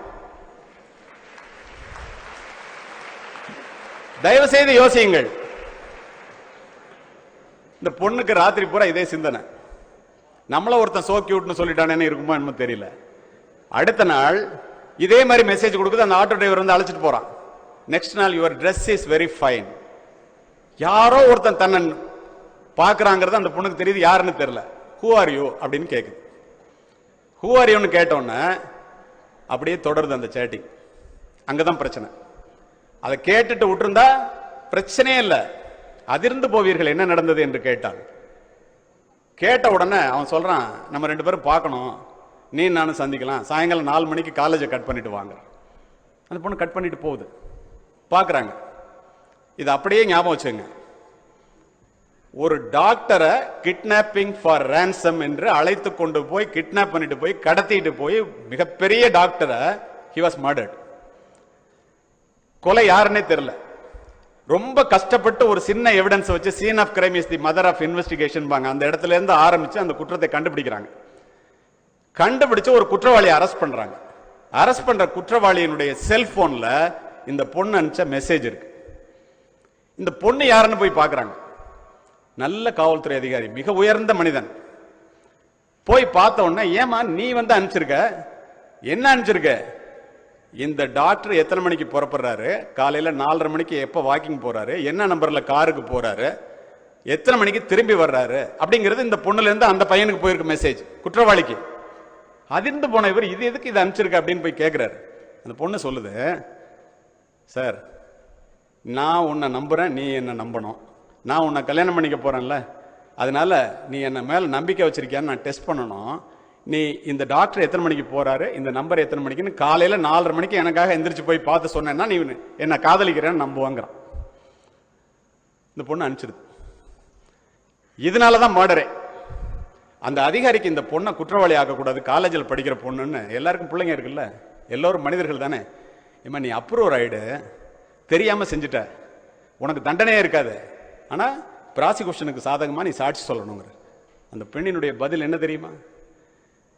[SPEAKER 1] தயவு செய்து யோசியுங்கள். இந்த பொண்ணுக்கு ராத்திரி பூரா இதே சிந்தனை. நம்மள ஒருத்தன் சோ கியூட்னு சொல்லிட்டானே இருக்குமோ என்னமோ தெரியல. அடுத்த நாள் இதே மாதிரி மெசேஜ் கொடுக்குது. அந்த ஆட்டோ டிரைவர் வந்து அழைச்சிட்டு போறான். நெக்ஸ்ட் நாள் your dress is very fine. யாரோ ஒருத்தன் தன்னை பார்க்கறாங்கிறது அந்த பொண்ணுக்கு தெரியுது, யாருன்னு தெரியல. ஹூ ஆர் யூ அப்படின்னு கேட்குது. ஹூ ஆர் யூன்னு கேட்டோன்னே அப்படியே தொடருது அந்த சேட்டிங். அங்கதான் பிரச்சனை. அதை கேட்டுட்டு விட்டுருந்தா பிரச்சனையே இல்லை, அதிர்ந்து போவீர்கள் என்ன நடந்தது என்று கேட்டால். கேட்ட உடனே அவன் சொல்றான், நம்ம 2 பேரும் பார்க்கணும், நீ நானும் சந்திக்கலாம், சாயங்காலம் 4 மணிக்கு காலேஜை கட் பண்ணிட்டு வாங்க. அந்த பொண்ணு கட் பண்ணிட்டு போகுது. பார்க்குறாங்க. இது அப்படியே ஞாபகம் வச்சுங்க. ஒரு டாக்டரை கிட்னாப்பிங் ஃபார் ரான்சம் என்று அழைத்து கொண்டு போய் கிட்னாப் பண்ணிட்டு போய் கடத்திட்டு போய் மிகப்பெரிய டாக்டரை he was murdered. கொலை யாருன்னே தெரியல. ரொம்ப கஷ்டப்பட்டு ஒரு சின்ன எவிடன்ஸ் வச்சு scene of crime is the mother of investigation பாங்க, அந்த இடத்துல இருந்து ஆரம்பிச்சு அந்த குற்றத்தை கண்டுபிடிக்கிறாங்க. கண்டுபிடிச்சு ஒரு குற்றவாளியை அரெஸ்ட் பண்றாங்க. அரெஸ்ட் பண்ற குற்றவாளியினுடைய செல்போன்ல இந்த பொண்ணு அனுப்பிச்ச மெசேஜ் இருக்கு. இந்த பொண்ணு யாருன்னு போய் பார்க்கறாங்க. நல்ல காவல்துறை அதிகாரி, மிக உயர்ந்த மனிதன். போய் பார்த்த உடனே, ஏமா நீ வந்து அனுப்பிச்சிருக்க, என்ன அனுப்பிச்சிருக்க? இந்த டாக்டர் எத்தனை மணிக்கு புறப்படுறாரு, காலையில 4:30 மணிக்கு எப்ப வாக்கிங் போறாரு, என்ன நம்பர்ல காருக்கு போறாரு, எத்தனை மணிக்கு திரும்பி வர்றாரு அப்படிங்கிறது இந்த பொண்ணுல இருந்து அந்த பையனுக்கு போயிருக்கு மெசேஜ், குற்றவாளிக்கு. அதிர்ந்து போன இவர் இது எதுக்கு இதை அனுப்பிச்சிருக்க அப்படின்னு போய் கேட்கிறாரு. அந்த பொண்ணு சொல்லுது, சார் நான் உன்னை நம்புறேன், நீ என்ன நம்பணும். நான் உன்னை கல்யாணம் பண்ணிக்க போறேன்ல, அதனால நீ என்ன மேல நம்பிக்கை வச்சிருக்கியான்னு நான் டெஸ்ட் பண்ணணும். நீ இந்த டாக்டர் எத்தனை மணிக்கு போறாரு, இந்த நம்பர் எத்தனை மணிக்குன்னு காலையில 4:30 மணிக்கு எனக்காக எந்திரிச்சு போய் பார்த்து சொன்னேன்னா நீ என்ன காதலிக்கிறேன்னு நம்புவாங்கிறான். இந்த பொண்ணு அனுப்பிச்சிருது. இதனாலதான் மர்டரே. அந்த அதிகாரிக்கு இந்த பொண்ணை குற்றவாளி ஆகக்கூடாது, காலேஜில் படிக்கிற பொண்ணுன்னு. எல்லாருக்கும் பிள்ளைங்க இருக்குல்ல, எல்லோரும் மனிதர்கள் தானே. இம்மா நீ அப்ரூவர் ஆயிடு, தெரியாம செஞ்சுட்ட, உனக்கு தண்டனையே இருக்காது, ஆனா ப்ராசிக்யூஷனுக்கு சாதகமா நீ சாட்சி சொல்லணுங்கிற. அந்த பெண்ணினுடைய பதில் என்ன தெரியுமா?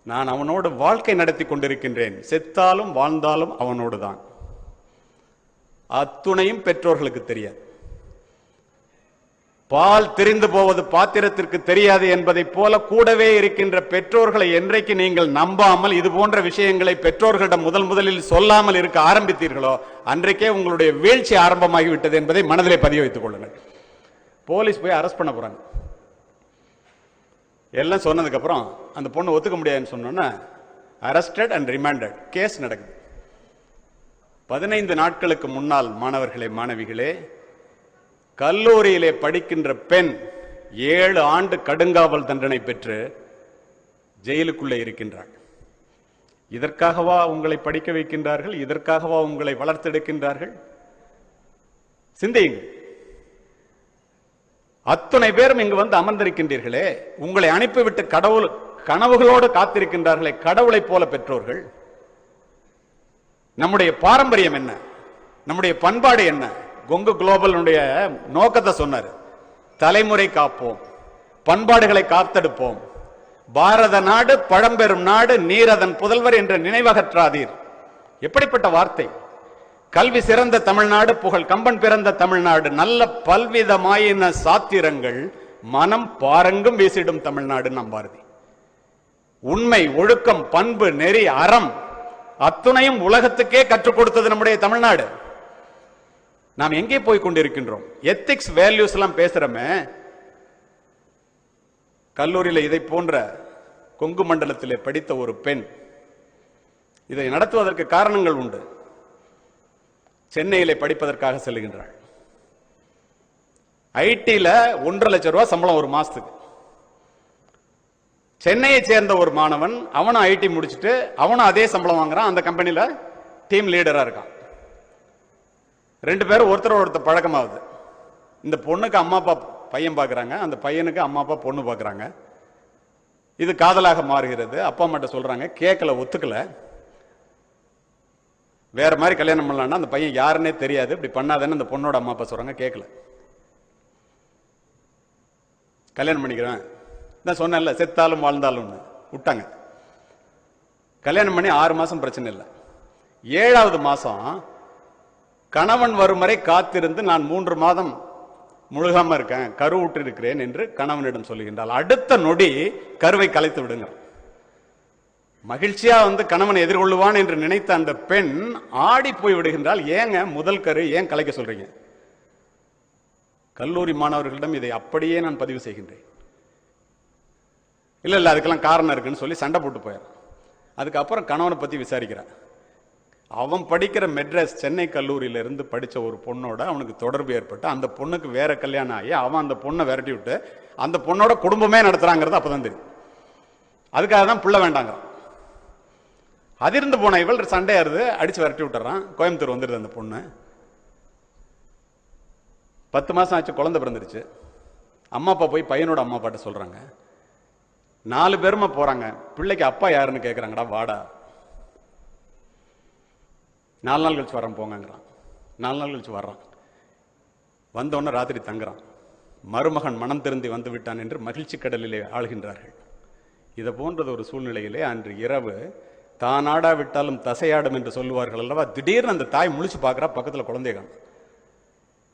[SPEAKER 1] நான் அவனோடு வாழ்க்கை நடத்தி கொண்டிருக்கின்றேன், செத்தாலும் வாழ்ந்தாலும் அவனோடு தான். அத்துணையும் பெற்றோர்களுக்கு தெரியாது. பால் தெரிந்து போவது பாத்திரத்திற்கு தெரியாது என்பதை போல கூடவே இருக்கின்ற பெற்றோர்களை என்றைக்கு நீங்கள் நம்பாமல் இது போன்ற விஷயங்களை பெற்றோர்களிடம் முதலில் சொல்லாமல் இருக்க ஆரம்பித்தீர்களோ அன்றைக்கே உங்களுடைய வீழ்ச்சி ஆரம்பமாகிவிட்டது என்பதை மனதிலே பதிய வைத்துக் கொள்ளுங்கள். போலீஸ் போய் அரெஸ்ட் பண்ண போறாங்க. எல்லாம் சொன்னதுக்கு அப்புறம் அந்த பொண்ணு ஒத்துக்க முடியாதுன்னு சொன்னோன்னா அரெஸ்டட் அண்ட் ரிமாண்டட் கேஸ் நடக்குது. 15 நாட்களுக்கு முன்னால் மாணவர்களே, மாணவிகளே, கல்லூரியிலே படிக்கின்ற பெண் 7 ஆண்டு கடுங்காவல் தண்டனை பெற்று ஜெயிலுக்குள்ளே இருக்கின்றாள். இதற்காகவா உங்களை படிக்க வைக்கின்றார்கள்? இதற்காகவா உங்களை வளர்த்தெடுக்கின்றார்கள்? சிந்தியுங்கள். அத்தனை பேரும் இங்கு வந்து அமர்ந்திருக்கின்றீர்களே, உங்களை அனுப்பிவிட்டு கனவுகளோடு காத்திருக்கின்றார்களே, கடவுளை போல பெற்றோர்கள். நம்முடைய பாரம்பரியம் என்ன? நம்முடைய பண்பாடு என்ன? கொங்கு குளோபல் நோக்கத்தை சொன்னார். தலைமுறை காப்போம், பண்பாடுகளை காத்தெடுப்போம், பாரத நாடு பழம்பெரும் நாடு, நீர் அதன் புதல்வர் என்ற நினைவகற்றாதீர். எப்படிப்பட்ட வார்த்தை! கல்வி சிறந்த தமிழ்நாடு, புகழ் கம்பன் பிறந்த தமிழ்நாடு, நல்ல பல்விதமாயின சாத்திரங்கள், மனம் பாரங்கும் வீசிடும் தமிழ்நாடு நம் பாரதி. உண்மை, ஒழுக்கம், பண்பு, நெறி, அறம் அத்துணையும் உலகத்துக்கே கற்றுக் கொடுத்தது நம்முடைய தமிழ்நாடு. நாம் எங்கே போய் கொண்டிருக்கின்றோம்? எத்திக்ஸ், வேல்யூஸ் எல்லாம் பேசுறமே. கல்லூரியில் இதை போன்ற கொங்கு மண்டலத்திலே படித்த ஒரு பெண் இதை நடத்துவதற்கு காரணங்கள் உண்டு. சென்னையிலே படிப்பதற்காக செல்லுகின்றாள். ஐடில 1.5 லட்சம் ரூபாய் சம்பளம் ஒரு மாசத்துக்கு. சென்னையை சேர்ந்த ஒரு மாணவன், அவனும் ஐடி முடிச்சுட்டு அவனும் அதே சம்பளம் வாங்குறான். அந்த கம்பெனியில டீம் லீடரா இருக்கான். 2 பேரும் ஒருத்தர் பழக்கமாகுது. இந்த பொண்ணுக்கு அம்மா அப்பா பையன் பாக்குறாங்க, அந்த பையனுக்கு அம்மா அப்பா பொண்ணு பாக்குறாங்க. இது காதலாக மாறுகிறது. அப்பா அம்மாட்ட சொல்றாங்க, கேட்கல, ஒத்துக்கல. வேற மாதிரி கல்யாணம் பண்ணலாம்னா அந்த பையன் யாருன்னே தெரியாது, இப்படி பண்ணாதேன்னு அந்த பொண்ணோட அம்மா அப்பா சொல்றாங்க, கேட்கல. கல்யாணம் பண்ணிக்கிறேன் நான் சொன்னேன்ல, செத்தாலும் வாழ்ந்தாலும் விட்டாங்க. கல்யாணம் பண்ணி 6 மாசம் பிரச்சனை இல்லை. 7வது மாசம் கணவன் வரும் வரை காத்திருந்து நான் 3 மாதம் முழுகாம இருக்கேன், கருவுற்று இருக்கிறேன் என்று கணவனிடம் சொல்லுகின்றால், அடுத்த நொடி கருவை கலைத்து விடுங்க. மகிழ்ச்சியா கணவனை எதிர்கொள்ளுவான் என்று நினைத்த அந்த பெண் ஆடி போய் விடுகின்றால். ஏங்க முதல் கரு ஏன் கலைக்க சொல்றீங்க? கல்லூரி மாணவர்களிடம் இதை அப்படியே நான் பதிவு செய்கின்றேன். இல்ல இல்ல அதுக்கெல்லாம் காரணம் இருக்குன்னு சொல்லி சண்டை போட்டு போயிடும். அதுக்கப்புறம் கணவனை பத்தி விசாரிக்கிறான். அவன் படிக்கிற மெட்ராஸ் சென்னை கல்லூரியில இருந்து படிச்ச ஒரு பொண்ணோட அவனுக்கு தொடர்பு ஏற்பட்டு அந்த பொண்ணுக்கு வேற கல்யாணம் ஆகி அவன் அந்த பொண்ணை விரட்டி விட்டு அந்த பொண்ணோட குடும்பமே நடத்துறாங்கிறது அப்பதான் தெரியும். அதுக்காக தான் புள்ள வேண்டாங்க. அதிர்ந்து போன இவள் சண்டையாருது, அடிச்சு விரட்டி விட்டுறான். கோயம்புத்தூர் வந்துருது அந்த பொண்ணு. 10 மாசம் ஆச்சு, குழந்தை பிறந்துருச்சு. அம்மா அப்பா போய் பையனோட அம்மா அப்பாட்ட சொல்றாங்க. 4 பேருமா போறாங்க. பிள்ளைக்கு அப்பா யாருன்னு கேட்கறாங்கடா, வாடா. 4 நாள் கழிச்சு வரேன் போங்கிறான். 4 நாள் கழிச்சு வர்றான். வந்தோடனே ராத்திரி தங்குறான். மருமகன் மனம் திருந்தி வந்து விட்டான் என்று மகிழ்ச்சி கடலிலே ஆளுகின்றார்கள். இதை போன்றது ஒரு சூழ்நிலையிலே அன்று இரவு தான் ஆடாவிட்டாலும் தசையாடும் என்று சொல்லுவார்கள் அல்லவா. திடீர்னு அந்த தாய் முழிச்சு பார்க்குறா, பக்கத்தில் குழந்தைய காணும்.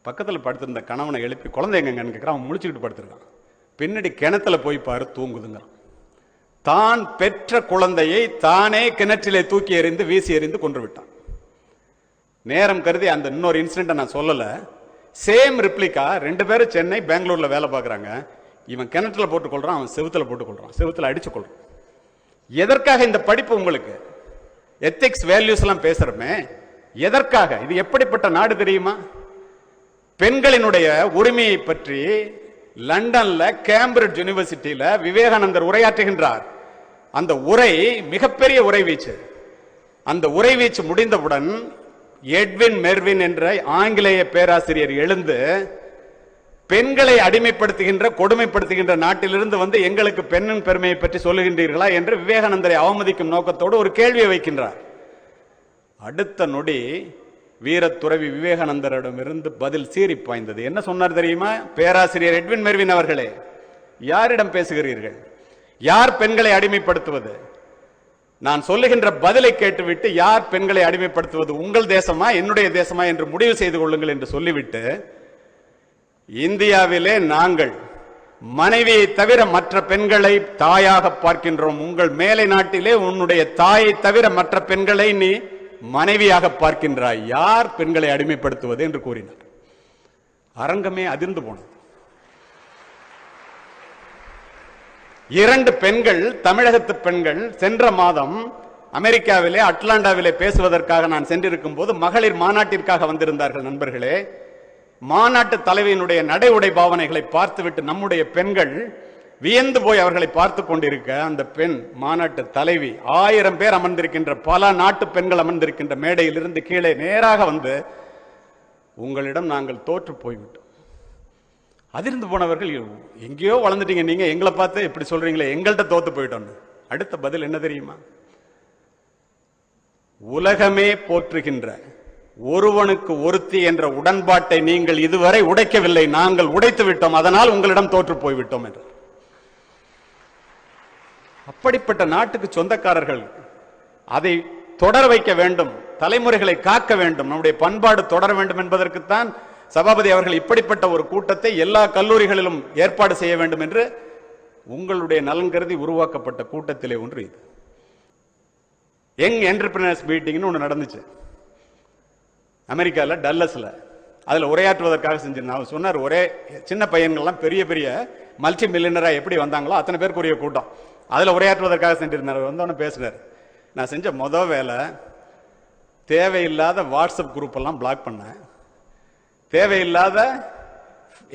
[SPEAKER 1] பக்கத்தில் படுத்திருந்த கணவனை எழுப்பி குழந்தை எங்கன்னு கேட்குறான். அவன் முழிச்சுக்கிட்டு படுத்திருக்கான். பின்னாடி கிணத்துல போய் பாரு, தூங்குதுங்கிறான். தான் பெற்ற குழந்தையை தானே கிணற்றிலே தூக்கி எறிந்து வீசி எறிந்து கொன்று விட்டான். நேரம் கருதி அந்த இன்னொரு இன்சிடென்ட் நான் சொல்லல. சேம் ரிப்ளிகா 2 பேரும் சென்னை பெங்களூர்ல வேலை பார்க்குறாங்க. இவன் கிணற்றுல போட்டுக் கொள்றான், அவன் செவுத்துல போட்டுக் கொள்றான், செவுத்துல அடிச்சு கொள்றான். எதற்காக இந்த படிப்பு? உங்களுக்கு எத்திக்ஸ் வேல்யூஸ் எல்லாம் பேசுறமே, எதற்காக? இது எப்படிப்பட்ட நாடு தெரியுமா? பெண்களினுடைய உரிமையை பற்றி லண்டன்ல கேம்பிரிட்ஜ் யூனிவர்சிட்டியில விவேகானந்தர் உரையாற்றுகின்றார். அந்த உரை மிகப்பெரிய உரைவீச்சு. அந்த உரைவீச்சு முடிந்தவுடன் எட்வின் மெர்வின் என்ற ஆங்கிலேய பேராசிரியர் எழுந்து, பெண்களை அடிமைப்படுத்துகின்ற கொடுமைப்படுத்துகின்ற நாட்டிலிருந்து எங்களுக்கு பெண்ணின் பெருமையை பற்றி சொல்லுகின்றீர்களா என்று விவேகானந்தரை அவமதிக்கும் நோக்கத்தோடு ஒரு கேள்வியை வைக்கின்றார். அடுத்த நொடி வீரத்துறவி விவேகானந்தரிடமிருந்து பதில் சீறி பாய்ந்தது. என்ன சொன்னார் தெரியுமா? பேராசிரியர் எட்வின் மெர்வின் அவர்களே, யாரிடம் பேசுகிறீர்கள்? யார் பெண்களை அடிமைப்படுத்துவது? நான் சொல்லுகின்ற பதிலை கேட்டுவிட்டு யார் பெண்களை அடிமைப்படுத்துவது, உங்கள் தேசமா என்னுடைய தேசமா என்று முடிவு செய்து கொள்ளுங்கள் என்று சொல்லிவிட்டு, இந்தியாவிலே நாங்கள் மனைவியை தவிர மற்ற பெண்களை தாயாக பார்க்கின்றோம். உங்கள் மேலை நாட்டிலே உன்னுடைய தாயை தவிர மற்ற பெண்களை நீ மனைவியாக பார்க்கின்றாய். யார் பெண்களை அடிமைப்படுத்துவது என்று கூறினார். அரங்கமே அதிர்ந்து போனது. 2 பெண்கள், தமிழகத்து பெண்கள், சென்ற மாதம் அமெரிக்காவிலே அட்லாண்டாவிலே பேசுவதற்காக நான் சென்றிருக்கும் போது மகளிர் மாநாட்டிற்காக வந்திருந்தார்கள் நண்பர்களே. மாநாட்டு தலைவியினுடைய நடை உடை பாவனைகளை பார்த்துவிட்டு நம்முடைய பெண்கள் வியந்து போய் அவர்களை பார்த்து கொண்டிருக்க, அந்த பெண் மாநாட்டு தலைவி 1000 பேர் அமர்ந்திருக்கின்ற, பல நாட்டு பெண்கள் அமர்ந்திருக்கின்ற மேடையிலிருந்து கீழே நேராக வந்து, உங்களிடம் நாங்கள் தோற்று போய்விட்டோம். அதிர்ந்து போனவர்கள், எங்கேயோ வளர்ந்துட்டீங்க நீங்க, எங்களை பார்த்து எப்படி சொல்றீங்களே, எங்கள்கிட்ட தோத்து போயிட்டோம். அடுத்த பதில் என்ன தெரியுமா? உலகமே போற்றுகின்ற ஒருவனுக்கு ஒருத்தி என்ற உடன்பாட்டை நீங்கள் இதுவரை உடைக்கவில்லை, நாங்கள் உடைத்து விட்டோம், அதனால் உங்களிடம் தோற்று போய்விட்டோம் என்று. அப்படிப்பட்ட நாட்டுக்கு சொந்தக்காரர்கள். அதை தொடர வைக்க வேண்டும், தலைமுறைகளை காக்க வேண்டும், நம்முடைய பண்பாடு தொடர வேண்டும் என்பதற்குத்தான் சபாபதி அவர்கள் இப்படிப்பட்ட ஒரு கூட்டத்தை எல்லா கல்லூரிகளிலும் ஏற்பாடு செய்ய வேண்டும் என்று உங்களுடைய நலன் கருதி உருவாக்கப்பட்ட கூட்டத்திலே ஒன்று இது. யங் என்டர்பிரினர்ஸ் மீட்டிங்னு ஒன்று நடந்துச்சு அமெரிக்காவில், டல்லஸ்ல. அதில் உரையாற்றுவதற்காக செஞ்சிருந்தேன். அவர் சொன்னார், ஒரே சின்ன பையன்கள்லாம் பெரிய பெரிய மல்டி மில்லியனரா எப்படி வந்தாங்களோ அத்தனை பேருக்குரிய கூட்டம். அதில் உரையாற்றுவதற்காக சென்றிருந்தார். வந்தவொன்னு பேசுறாரு, நான் செஞ்ச மொதல் வேலை தேவையில்லாத வாட்ஸ்அப் குரூப் எல்லாம் பிளாக் பண்ணேன், தேவையில்லாத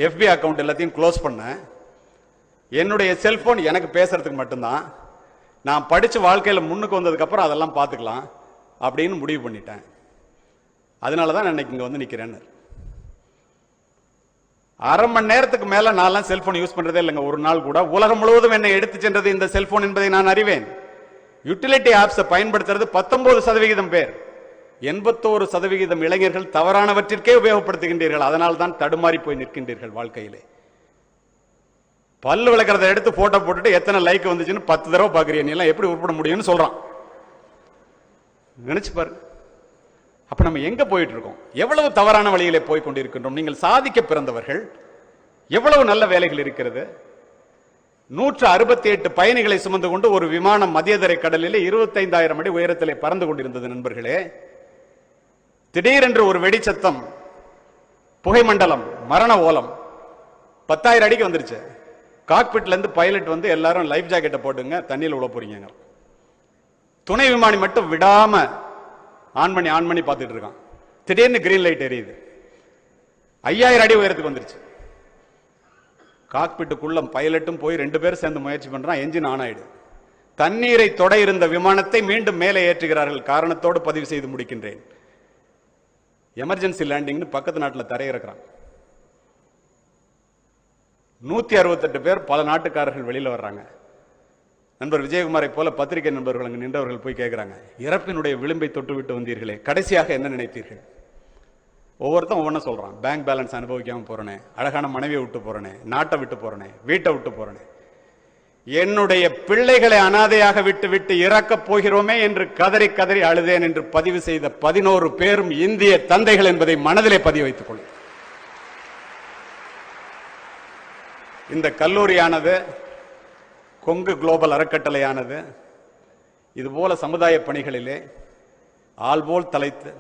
[SPEAKER 1] FB அக்கௌண்ட் எல்லாத்தையும் க்ளோஸ் பண்ணேன். என்னுடைய செல்போன் எனக்கு பேசுறதுக்கு மட்டும்தான், நான் படிச்சு வாழ்க்கையில் முன்னுக்கு வந்ததுக்கு அப்புறம் அதெல்லாம் பார்த்துக்கலாம் அப்படின்னு முடிவு பண்ணிட்டேன். அதனாலதான் நான் இன்னைக்கு இங்க வந்து நிக்கிறேன்னு. அரை மணி நேரத்துக்கு மேல நான் செல்போன் யூஸ் பண்றதே இல்லைங்க. ஒரு நாள் கூட. உலகம் முழுவதும் என்னை எடுத்து சென்றது இந்த செல்போன் என்பதை நான் அறிவேன். யூட்டிலிட்டி ஆப்ஸை பயன்படுத்துறது 19% பேர், 81% இளைஞர்கள் தவறானவற்றிற்கே உபயோகப்படுத்துகின்றீர்கள். அதனால் தான் தடுமாறி போய் நிற்கின்றீர்கள் வாழ்க்கையிலே. பல்லு விளக்கிறத எடுத்து போட்டோ போட்டுட்டு எத்தனை லைக் வந்துச்சுன்னு 10 தடவை பாக்குறீங்க, நீ எல்லாம் எப்படி உருப்பட முடியும்னு சொல்றான். நினைச்சு பாரு. அப்ப நம்ம எங்க போயிட்டு இருக்கோம்? எவ்வளவு தவறான வழியிலே போய் கொண்டிருக்கின்றோம். நீங்கள் சாதிக்க பிறந்தவர்கள், எவ்வளவு நல்ல வேலைகள் இருக்கிறது. 168 பயணிகளை சுமந்து கொண்டு ஒரு விமானம் மத்தியதரை கடலிலே 25,000 அடி உயரத்திலே பறந்து கொண்டிருந்தது நண்பர்களே. திடீரென்று ஒரு வெடிச்சத்தம், புகை மண்டலம், மரண ஓலம் 10,000 அடிக்கு வந்துருச்சு. காக்பிட்ல இருந்து பைலட் வந்து எல்லாரும் லைஃப் ஜாக்கெட்டை போட்டுங்க, தண்ணியில் உள்ள போறீங்க. துணை விமானி மட்டும் விடாம ஆன் பண்ணி பார்த்துட்டு இருக்கான். திடீர்னு கிரீன் லைட் எரியுது. 5,000 அடி உயரத்துக்கு வந்துருச்சு. காக்பிட்டுக்குள்ள பைலட்டும் போய் 2 பேரும் சேர்ந்து முயற்சி பண்றான். என்ஜின் ஆன் ஆயிடு. தண்ணீரை தொட இருந்த விமானத்தை மீண்டும் மேலே ஏற்றுகிறார்கள். காரணத்தோடு பதிவு செய்து முடிக்கின்றேன். எமர்ஜென்சி லேண்டிங்னு பக்கத்து நாட்டில் தரையிறக்கிறான். 168 பேர், பல நாட்டுக்காரர்கள் வெளியில வர்றாங்க. நண்பர் விஜயகுமாரை போல பத்திரிகை நண்பர்கள் அங்கு நின்றவர்கள் போய் கேட்கிறாங்க, இறப்பினுடைய விளிம்பை தொட்டு விட்டு வந்தீர்களே, கடைசியாக என்ன நினைத்தீர்கள்? ஒவ்வொருத்தரும் ஒவ்வொன்றும் சொல்றான். பேங்க் பேலன்ஸ் அனுபவிக்காம போறனே, அழகான மனைவியை விட்டு போறனே, நாட்டை விட்டு போறனே, வீட்டை விட்டு போறனே, என்னுடைய பிள்ளைகளை அனாதையாக விட்டு விட்டு இறக்கப் போகிறோமே என்று கதறி கதறி அழுதேன் என்று பதிவு செய்த 11 பேரும் இந்திய தந்தைகள் என்பதை மனதிலே பதிவு வைத்துக் கொள்ளும். இந்த கல்லூரியானது, கொங்கு குளோபல் அறக்கட்டளையானது இதுபோல சமுதாய பணிகளிலே ஆள்போல் தலைத்து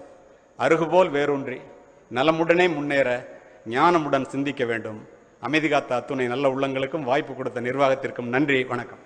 [SPEAKER 1] அருகுபோல் வேரூன்றி நலமுடனே முன்னேற ஞானமுடன் சிந்திக்க வேண்டும். அமைதி காத்த அத்துணை நல்ல உள்ளங்களுக்கும் வாய்ப்பு கொடுத்த நிர்வாகத்திற்கும் நன்றி, வணக்கம்.